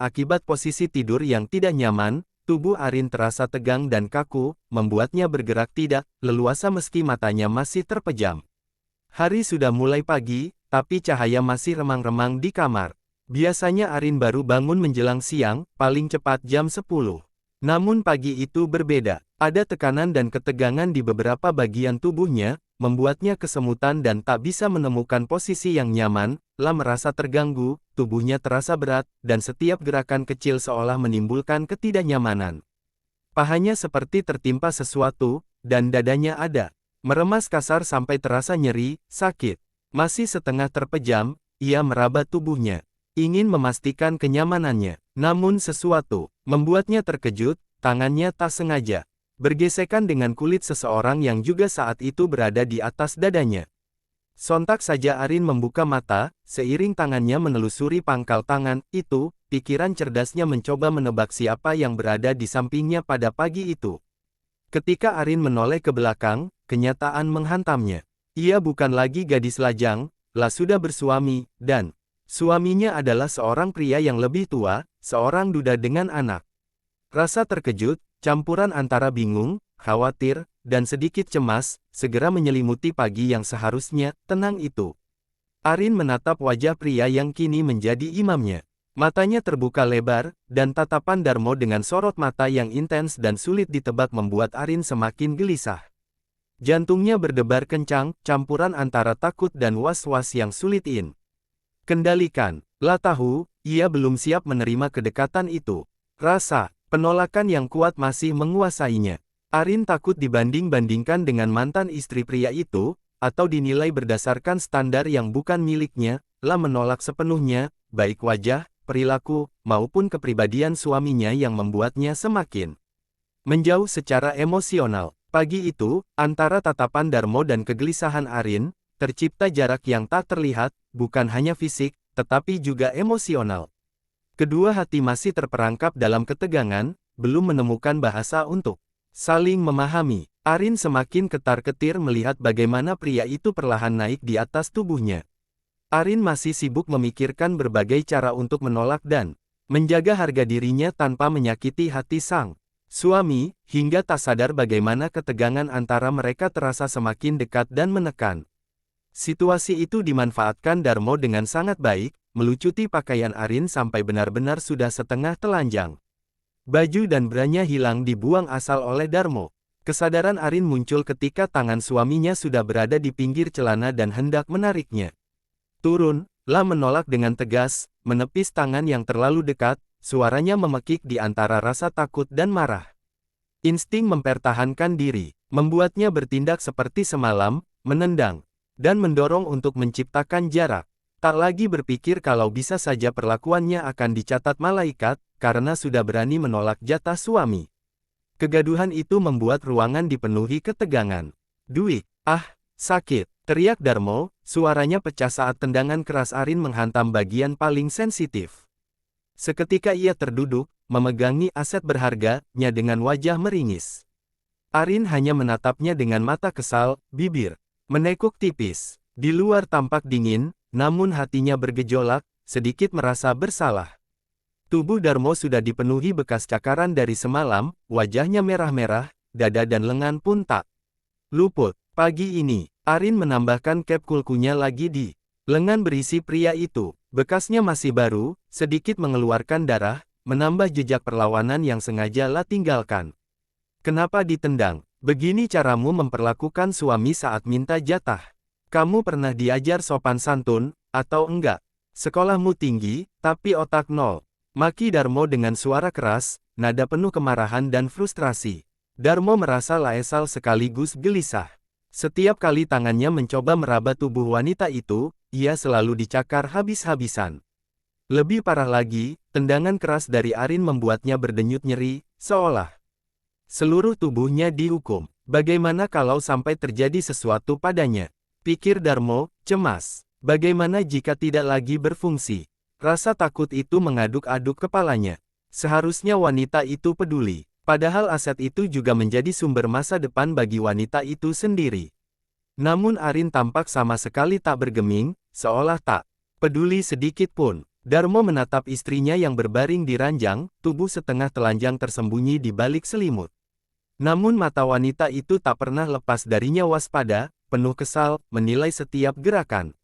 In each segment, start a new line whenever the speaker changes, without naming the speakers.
akibat posisi tidur yang tidak nyaman, tubuh Arin terasa tegang dan kaku, membuatnya bergerak tidak leluasa meski matanya masih terpejam. Hari sudah mulai pagi, tapi cahaya masih remang-remang di kamar. Biasanya Arin baru bangun menjelang siang, paling cepat jam 10. Namun pagi itu berbeda. Ada tekanan dan ketegangan di beberapa bagian tubuhnya, membuatnya kesemutan dan tak bisa menemukan posisi yang nyaman. Merasa terganggu, tubuhnya terasa berat, dan setiap gerakan kecil seolah menimbulkan ketidaknyamanan. Pahanya seperti tertimpa sesuatu, dan dadanya ada meremas kasar sampai terasa nyeri, sakit. Masih setengah terpejam, ia meraba tubuhnya, ingin memastikan kenyamanannya. Namun sesuatu membuatnya terkejut, tangannya tak sengaja bergesekan dengan kulit seseorang yang juga saat itu berada di atas dadanya. Sontak saja Arin membuka mata, seiring tangannya menelusuri pangkal tangan itu, pikiran cerdasnya mencoba menebak siapa yang berada di sampingnya pada pagi itu. Ketika Arin menoleh ke belakang, kenyataan menghantamnya. Ia bukan lagi gadis lajang, sudah bersuami, dan suaminya adalah seorang pria yang lebih tua, seorang duda dengan anak. Rasa terkejut, campuran antara bingung, khawatir, dan sedikit cemas, segera menyelimuti pagi yang seharusnya tenang itu. Arin menatap wajah pria yang kini menjadi imamnya. Matanya terbuka lebar, dan tatapan Darmo dengan sorot mata yang intens dan sulit ditebak membuat Arin semakin gelisah. Jantungnya berdebar kencang, campuran antara takut dan was-was yang sulit kendalikan. Tahu, ia belum siap menerima kedekatan itu. Rasa penolakan yang kuat masih menguasainya. Arin takut dibanding-bandingkan dengan mantan istri pria itu, atau dinilai berdasarkan standar yang bukan miliknya, menolak sepenuhnya, baik wajah, perilaku, maupun kepribadian suaminya yang membuatnya semakin menjauh secara emosional. Pagi itu, antara tatapan Darmo dan kegelisahan Arin, tercipta jarak yang tak terlihat, bukan hanya fisik, tetapi juga emosional. Kedua hati masih terperangkap dalam ketegangan, belum menemukan bahasa untuk saling memahami. Arin semakin ketar-ketir melihat bagaimana pria itu perlahan naik di atas tubuhnya. Arin masih sibuk memikirkan berbagai cara untuk menolak dan menjaga harga dirinya tanpa menyakiti hati sang suami, hingga tak sadar bagaimana ketegangan antara mereka terasa semakin dekat dan menekan. Situasi itu dimanfaatkan Darmo dengan sangat baik, melucuti pakaian Arin sampai benar-benar sudah setengah telanjang. Baju dan branya hilang dibuang asal oleh Darmo. Kesadaran Arin muncul ketika tangan suaminya sudah berada di pinggir celana dan hendak menariknya turun. Menolak dengan tegas, menepis tangan yang terlalu dekat, suaranya memekik di antara rasa takut dan marah. Insting mempertahankan diri, membuatnya bertindak seperti semalam, menendang dan mendorong untuk menciptakan jarak. Tak lagi berpikir kalau bisa saja perlakuannya akan dicatat malaikat, karena sudah berani menolak jatah suami. Kegaduhan itu membuat ruangan dipenuhi ketegangan. "Duik, sakit!" teriak Darmo, suaranya pecah saat tendangan keras Arin menghantam bagian paling sensitif. Seketika ia terduduk, memegangi aset berharganya dengan wajah meringis. Arin hanya menatapnya dengan mata kesal, bibir menekuk tipis. Di luar tampak dingin, namun hatinya bergejolak, sedikit merasa bersalah. Tubuh Darmo sudah dipenuhi bekas cakaran dari semalam, wajahnya merah-merah, dada dan lengan pun tak luput. Pagi ini, Arin menambahkan cap kulkunya lagi di lengan berisi pria itu. Bekasnya masih baru, sedikit mengeluarkan darah, menambah jejak perlawanan yang sengaja tinggalkan. "Kenapa ditendang? Begini caramu memperlakukan suami saat minta jatah? Kamu pernah diajar sopan santun, atau enggak? Sekolahmu tinggi, tapi otak nol." Maki Darmo dengan suara keras, nada penuh kemarahan dan frustrasi. Darmo merasa laesal sekaligus gelisah. Setiap kali tangannya mencoba meraba tubuh wanita itu, ia selalu dicakar habis-habisan. Lebih parah lagi, tendangan keras dari Arin membuatnya berdenyut nyeri, seolah seluruh tubuhnya dihukum. Bagaimana kalau sampai terjadi sesuatu padanya? Pikir Darmo, cemas. Bagaimana jika tidak lagi berfungsi? Rasa takut itu mengaduk-aduk kepalanya. Seharusnya wanita itu peduli. Padahal aset itu juga menjadi sumber masa depan bagi wanita itu sendiri. Namun Arin tampak sama sekali tak bergeming, seolah tak peduli sedikit pun. Darmo menatap istrinya yang berbaring di ranjang, tubuh setengah telanjang tersembunyi di balik selimut. Namun mata wanita itu tak pernah lepas darinya waspada, penuh kesal, menilai setiap gerakan.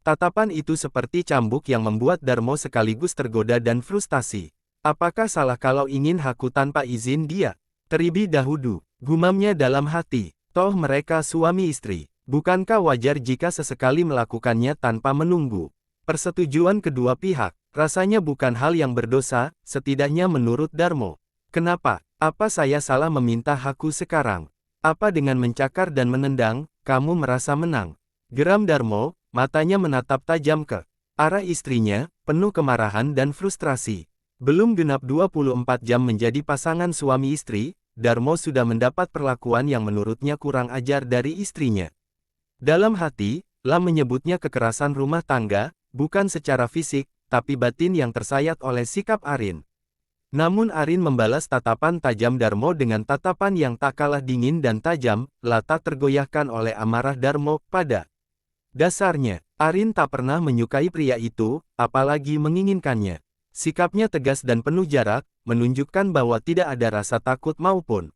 Tatapan itu seperti cambuk yang membuat Darmo sekaligus tergoda dan frustasi. Apakah salah kalau ingin haku tanpa izin dia? Terlebih dahulu, gumamnya dalam hati, toh mereka suami istri. Bukankah wajar jika sesekali melakukannya tanpa menunggu persetujuan kedua pihak? Rasanya bukan hal yang berdosa, setidaknya menurut Darmo. Kenapa? Apa saya salah meminta haku sekarang? Apa dengan mencakar dan menendang, kamu merasa menang? Geram Darmo, matanya menatap tajam ke arah istrinya, penuh kemarahan dan frustrasi. Belum genap 24 jam menjadi pasangan suami istri, Darmo sudah mendapat perlakuan yang menurutnya kurang ajar dari istrinya. Dalam hati, Lam menyebutnya kekerasan rumah tangga, bukan secara fisik, tapi batin yang tersayat oleh sikap Arin. Namun Arin membalas tatapan tajam Darmo dengan tatapan yang tak kalah dingin dan tajam, tak tergoyahkan oleh amarah Darmo. Pada dasarnya, Arin tak pernah menyukai pria itu, apalagi menginginkannya. Sikapnya tegas dan penuh jarak, menunjukkan bahwa tidak ada rasa takut maupun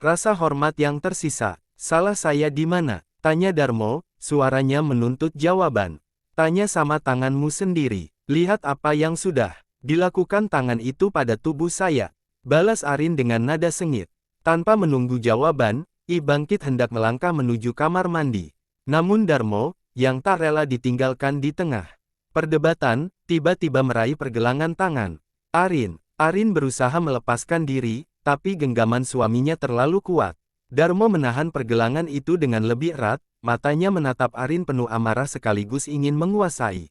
rasa hormat yang tersisa. Salah saya di mana? Tanya Darmo, suaranya menuntut jawaban. Tanya sama tanganmu sendiri. Lihat apa yang sudah dilakukan tangan itu pada tubuh saya. Balas Arin dengan nada sengit. Tanpa menunggu jawaban, I bangkit hendak melangkah menuju kamar mandi. Namun Darmo, yang tak rela ditinggalkan di tengah perdebatan, tiba-tiba meraih pergelangan tangan Arin berusaha melepaskan diri, tapi genggaman suaminya terlalu kuat. Darmo menahan pergelangan itu dengan lebih erat, matanya menatap Arin penuh amarah sekaligus ingin menguasai.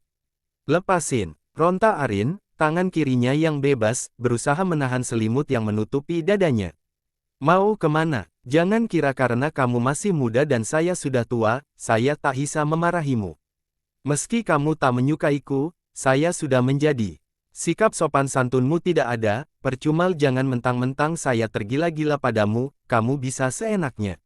Lepasin, ronta Arin, tangan kirinya yang bebas, berusaha menahan selimut yang menutupi dadanya. Mau kemana? Jangan kira karena kamu masih muda dan saya sudah tua, saya tak bisa memarahimu. Meski kamu tak menyukaiku, saya sudah menjadi. Sikap sopan santunmu tidak ada, percuma jangan mentang-mentang saya tergila-gila padamu, kamu bisa seenaknya.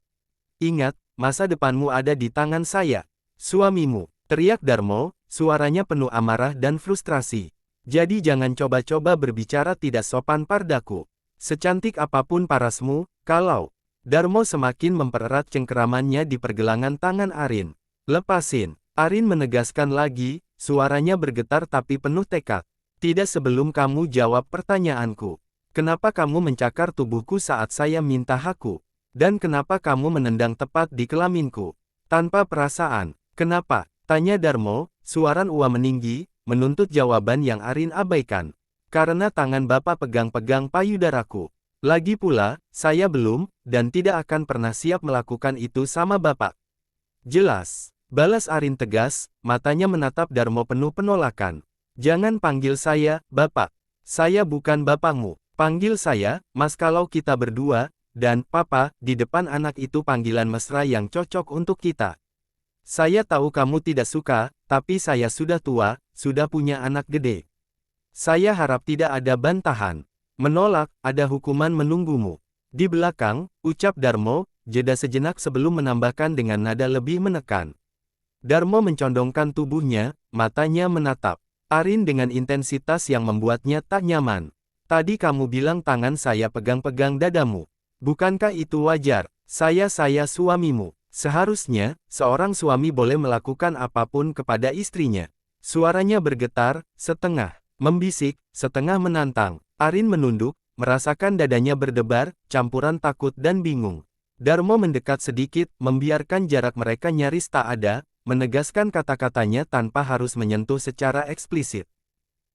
Ingat, masa depanmu ada di tangan saya. Suamimu, teriak Darmo, suaranya penuh amarah dan frustrasi. Jadi jangan coba-coba berbicara tidak sopan padaku. Secantik apapun parasmu, kalau Darmo semakin mempererat cengkeramannya di pergelangan tangan Arin. Lepasin, Arin menegaskan lagi, suaranya bergetar tapi penuh tekad. Tidak sebelum kamu jawab pertanyaanku. Kenapa kamu mencakar tubuhku saat saya minta haku? Dan kenapa kamu menendang tepat di kelaminku? Tanpa perasaan. Kenapa? Tanya Darmo, suara Ua meninggi, menuntut jawaban yang Arin abaikan. Karena tangan Bapak pegang-pegang payudaraku. Lagi pula, saya belum, dan tidak akan pernah siap melakukan itu sama Bapak. Jelas. Balas Arin tegas, matanya menatap Darmo penuh penolakan. Jangan panggil saya, Bapak. Saya bukan bapakmu. Panggil saya, Mas kalau kita berdua, dan Papa, di depan anak itu panggilan mesra yang cocok untuk kita. Saya tahu kamu tidak suka, tapi saya sudah tua, sudah punya anak gede. Saya harap tidak ada bantahan. Menolak, ada hukuman menunggumu. Di belakang, ucap Darmo, jeda sejenak sebelum menambahkan dengan nada lebih menekan. Darmo mencondongkan tubuhnya, matanya menatap Arin dengan intensitas yang membuatnya tak nyaman. Tadi kamu bilang tangan saya pegang-pegang dadamu. Bukankah itu wajar? Saya suamimu. Seharusnya, seorang suami boleh melakukan apapun kepada istrinya. Suaranya bergetar, setengah membisik, setengah menantang. Arin menunduk, merasakan dadanya berdebar, campuran takut dan bingung. Darmo mendekat sedikit, membiarkan jarak mereka nyaris tak ada, menegaskan kata-katanya tanpa harus menyentuh secara eksplisit.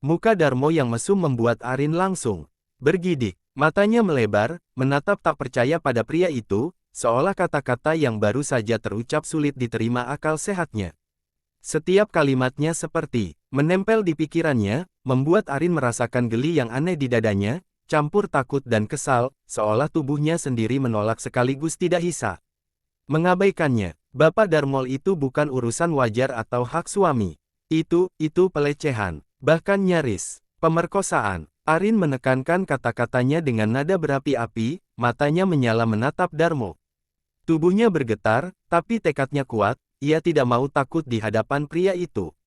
Muka Darmo yang mesum membuat Arin langsung bergidik. Matanya melebar, menatap tak percaya pada pria itu, seolah kata-kata yang baru saja terucap sulit diterima akal sehatnya. Setiap kalimatnya seperti menempel di pikirannya, membuat Arin merasakan geli yang aneh di dadanya, campur takut dan kesal, seolah tubuhnya sendiri menolak sekaligus tidak bisa mengabaikannya. Bapak Darmol itu bukan urusan wajar atau hak suami. Itu pelecehan. Bahkan nyaris pemerkosaan. Arin menekankan kata-katanya dengan nada berapi-api, matanya menyala menatap Darmo. Tubuhnya bergetar, tapi tekadnya kuat, ia tidak mau takut di hadapan pria itu.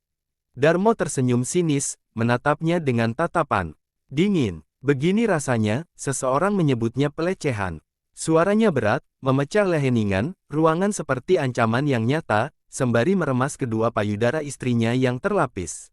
Darmo tersenyum sinis, menatapnya dengan tatapan dingin. Begini rasanya, seseorang menyebutnya pelecehan. Suaranya berat, memecah heningan, ruangan seperti ancaman yang nyata, sembari meremas kedua payudara istrinya yang terlapis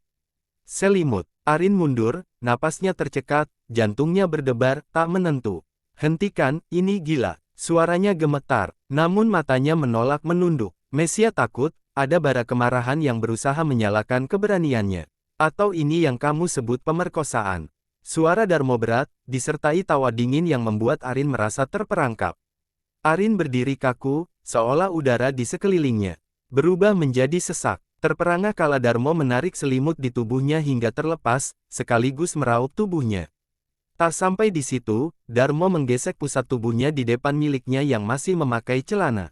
selimut. Arin mundur, napasnya tercekat, jantungnya berdebar, tak menentu. Hentikan, ini gila. Suaranya gemetar, namun matanya menolak menunduk. Mesia takut, ada bara kemarahan yang berusaha menyalakan keberaniannya. Atau ini yang kamu sebut pemerkosaan? Suara Darmo berat, disertai tawa dingin yang membuat Arin merasa terperangkap. Arin berdiri kaku, seolah udara di sekelilingnya berubah menjadi sesak. Terperangah kala Darmo menarik selimut di tubuhnya hingga terlepas, sekaligus meraup tubuhnya. Tak sampai di situ, Darmo menggesek pusat tubuhnya di depan miliknya yang masih memakai celana.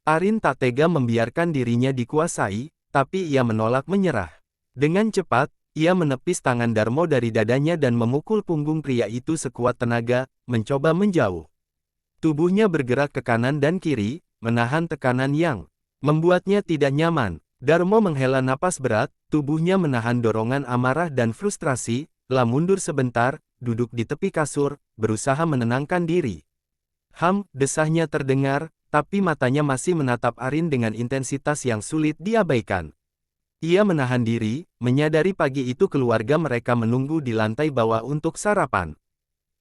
Arin tak tega membiarkan dirinya dikuasai, tapi ia menolak menyerah. Dengan cepat, ia menepis tangan Darmo dari dadanya dan memukul punggung pria itu sekuat tenaga, mencoba menjauh. Tubuhnya bergerak ke kanan dan kiri, menahan tekanan yang membuatnya tidak nyaman. Darmo menghela napas berat, tubuhnya menahan dorongan amarah dan frustrasi, lalu mundur sebentar, duduk di tepi kasur, berusaha menenangkan diri. Desahnya terdengar, tapi matanya masih menatap Arin dengan intensitas yang sulit diabaikan. Ia menahan diri, menyadari pagi itu keluarga mereka menunggu di lantai bawah untuk sarapan.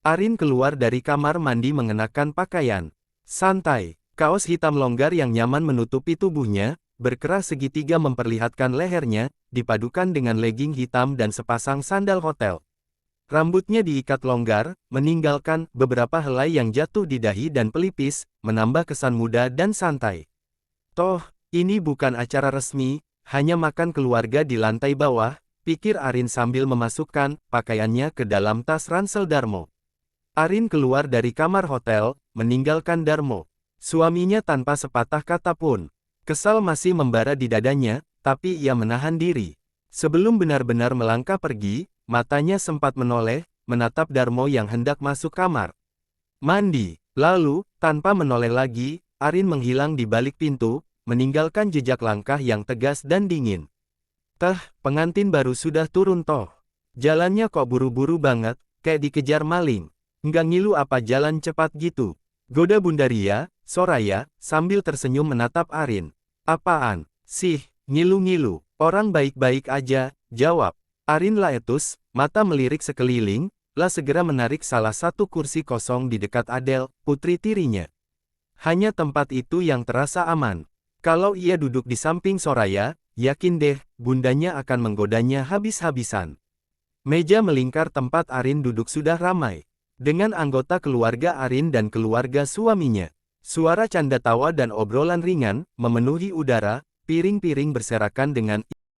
Arin keluar dari kamar mandi mengenakan pakaian santai, kaos hitam longgar yang nyaman menutupi tubuhnya, berkerah segitiga memperlihatkan lehernya, dipadukan dengan legging hitam dan sepasang sandal hotel. Rambutnya diikat longgar, meninggalkan beberapa helai yang jatuh di dahi dan pelipis, menambah kesan muda dan santai. Toh, ini bukan acara resmi, hanya makan keluarga di lantai bawah, pikir Arin sambil memasukkan pakaiannya ke dalam tas ransel Darmo. Arin keluar dari kamar hotel, meninggalkan Darmo. Suaminya tanpa sepatah kata pun. Kesal masih membara di dadanya, tapi ia menahan diri. Sebelum benar-benar melangkah pergi, matanya sempat menoleh, menatap Darmo yang hendak masuk kamar mandi. Lalu, tanpa menoleh lagi, Arin menghilang di balik pintu, meninggalkan jejak langkah yang tegas dan dingin. Pengantin baru sudah turun toh. Jalannya kok buru-buru banget, kayak dikejar maling. Nggak ngilu apa jalan cepat gitu? Goda Bundaria, Soraya, sambil tersenyum menatap Arin. Apaan sih, ngilu-ngilu, orang baik-baik aja, jawab. Arin laetus, mata melirik sekeliling, segera menarik salah satu kursi kosong di dekat Adele, putri tirinya. Hanya tempat itu yang terasa aman. Kalau ia duduk di samping Soraya, yakin deh, bundanya akan menggodanya habis-habisan. Meja melingkar tempat Arin duduk sudah ramai. Dengan anggota keluarga Arin dan keluarga suaminya. Suara canda tawa dan obrolan ringan, memenuhi udara, piring-piring berserakan dengan